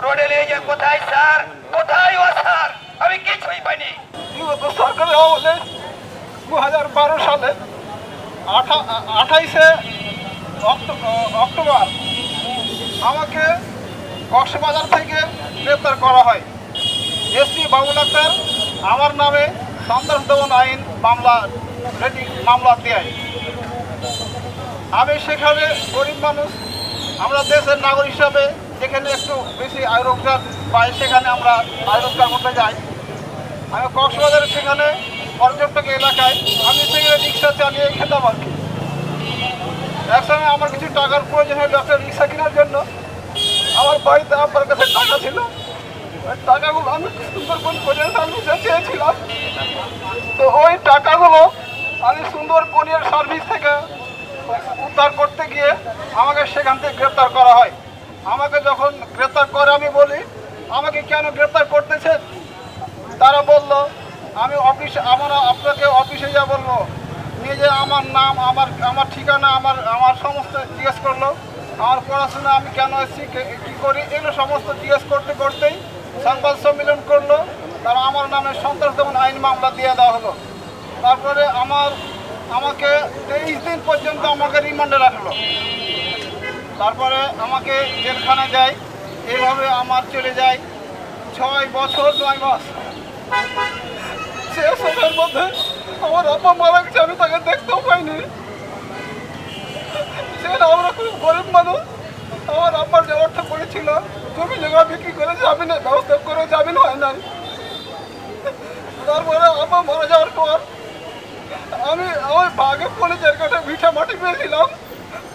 রোডে নিয়ে যে কোথায় স্যার, কোথায় ও স্যার, আমি কিছুই পাইনি। বিগত সরকারের আমলে 2012 সালে 28শে অক্টোবর আমাকে কক্সবাজার থেকে গ্রেপ্তার করা হয়। এসপি বাবুল আক্তার আমার নামে সন্ত্রাস দমন আইন মামলা দেয়। আমি সেখানে গরিব মানুষ, আমরা দেশের নাগরিক হিসাবে যেখানে একটু বেশি আয় রোজগার পাই সেখানে আমরা আয় রোজগার করতে যাই। আমি কক্সবাজারের সেখানে পর্যটক এলাকায় আমি সেখানে রিক্সা চালিয়ে খেতাম আর কি। একসময় আমার কিছু টাকার প্রয়োজন হলো একটা রিক্সা কেনার জন্য। আমার বাড়িতে আমার কাছে টাকা ছিল, ওই টাকাগুলো আমি সুন্দরবন কোরিয়ার সার্ভিসে চেয়েছিলাম। তো ওই টাকাগুলো আমি সুন্দর কোরিয়ার সার্ভিস থেকে উদ্ধার করতে গিয়ে আমাকে সেখান থেকে গ্রেপ্তার করা হয়। আমাকে যখন গ্রেপ্তার করে আমি বলি, আমাকে কেন গ্রেপ্তার করতেছেন? তারা বলল আমি আপনাকে অফিসে যা বলবো, নিয়ে যে আমার নাম, আমার ঠিকানা, আমার সমস্ত জিজ্ঞেস করলো, আমার পড়াশোনা, আমি কেন এসেছি, কী করি, এগুলো সমস্ত জিজ্ঞেস করতে করতেই সংবাদ সম্মেলন করলো। তারা আমার নামে সন্ত্রাস দমন আইন মামলা দিয়ে দেওয়া হলো। তারপরে আমাকে 23 দিন পর্যন্ত আমাকে রিমান্ডে রাখলো। তারপরে আমাকে জেলখানে যায়। এইভাবে আমার চলে যায় 6 বছর 9 মাস। সে সময়ের মধ্যে আমার আপা মারা গেছে, আমি তাকে দেখতেও পাইনি। সেটা আমরা খুব গরিব মানুষ। আমার আব্বার যে অর্থ করেছিল জমি জায়গা বিক্রি করে জামিনের ব্যবস্থা করে জামিন হয় নাই। তারপরে আপা মারা যাওয়ার পর আমি আমার ভাগে 50 কাঠা ভিটা মাটি পেয়েছিলাম,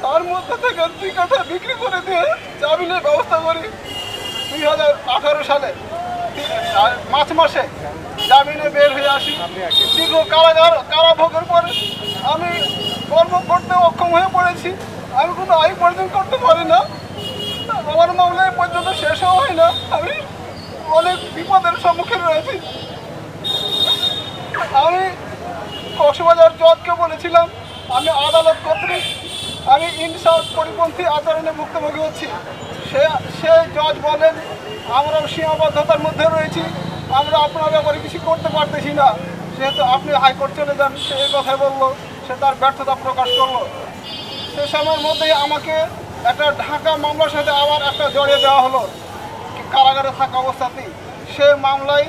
তার মধ্যে থেকে 2 কাঠা বিক্রি করে দিয়ে জামিনের ব্যবস্থা করি। 2018 সালে মার্চ মাসে জামিনে বের হয়ে আসি। দীর্ঘ কারাভোগের পরে আমি কর্ম করতে অক্ষম হয়ে পড়েছি। আমি কোনো আয় উপার্জন করতে পারি না। আমার মামলা পর্যন্ত শেষও হয় না। আমি অনেক বিপদের সম্মুখীন রয়েছি। আমি কক্সবাজার জজকে বলেছিলাম আমি আদালত কর্তৃক আমি ইনসাফ পরিপন্থী আচরণে ভুক্তভোগী হচ্ছি। সে জজ বলেন আমরাও সীমাবদ্ধতার মধ্যে রয়েছি, আমরা আপনার ব্যাপারে কিছু করতে পারতেছি না, সেহেতু আপনি হাইকোর্ট চলে যান। সে এই কথাই বললো, সে তার ব্যর্থতা প্রকাশ করলো। সে সময়ের মধ্যেই আমাকে একটা ঢাকা মামলার সাথে আবার একটা জড়িয়ে দেওয়া হলো কারাগারে থাকা অবস্থাতেই। সে মামলায়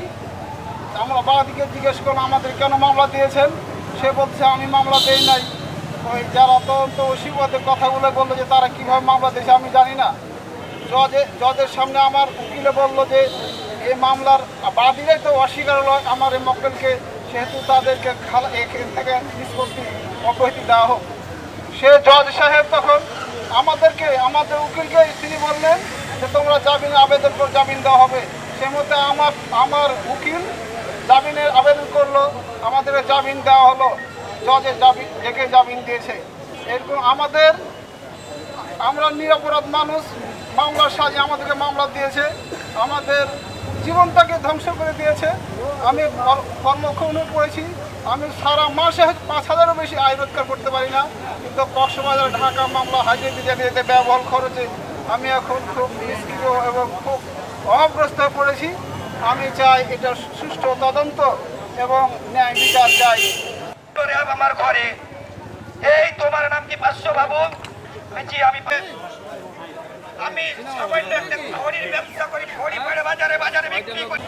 আমরা বাদিকে জিজ্ঞেস করলাম আমাদের কেন মামলা দিয়েছেন। সে বলছে আমি মামলা দেই নাই। ওই যারা তদন্ত ওসিবাদের কথাগুলো বললো যে তারা কীভাবে মামলা দিয়েছে আমি জানি না। জজের সামনে আমার উকিলে বলল যে এই মামলার বাদীরাই তো অস্বীকার হলো আমার এই মক্কেলকে, সেহেতু তাদেরকে এখান থেকে নিষ্পত্তি অব্যাহতি দেওয়া হোক। সে জজ সাহেব তখন আমাদের উকিলকে তিনি বললেন যে তোমরা আবেদন করে জামিন দেওয়া হবে। সে মধ্যে আমার উকিল জামিনের আবেদন করলো, আমাদের জামিন দেওয়া হলো। জজের ডেকে জামিন দিয়েছে। এরকম আমরা নিরপরাধ মানুষ, মামলার সাজে আমাদেরকে মামলা দিয়েছে, আমাদের জীবনটাকে ধ্বংস করে দিয়েছে। আমি কর্মক্ষম পড়েছি। আমি সারা মাসে 5,000-এরও বেশি আয় রোজগার করতে পারি না, কিন্তু কক্সবাজার ঢাকা মামলা হাজিরা দিতে যেতে ব্যয়বহুল খরচে আমি এখন খুব নিষ্ক্রিয় এবং খুব অভাবগ্রস্ত হয়ে পড়েছি। আমি চাই এটা সুষ্ঠু তদন্ত এবং ন্যায় বিচার চাই। আমার ঘরে এই তোমার নাম কি 500 বাবু? আমি সামান্য একটা খড়ির ব্যবসা করি, খড়ি বাজারে বিক্রি করি।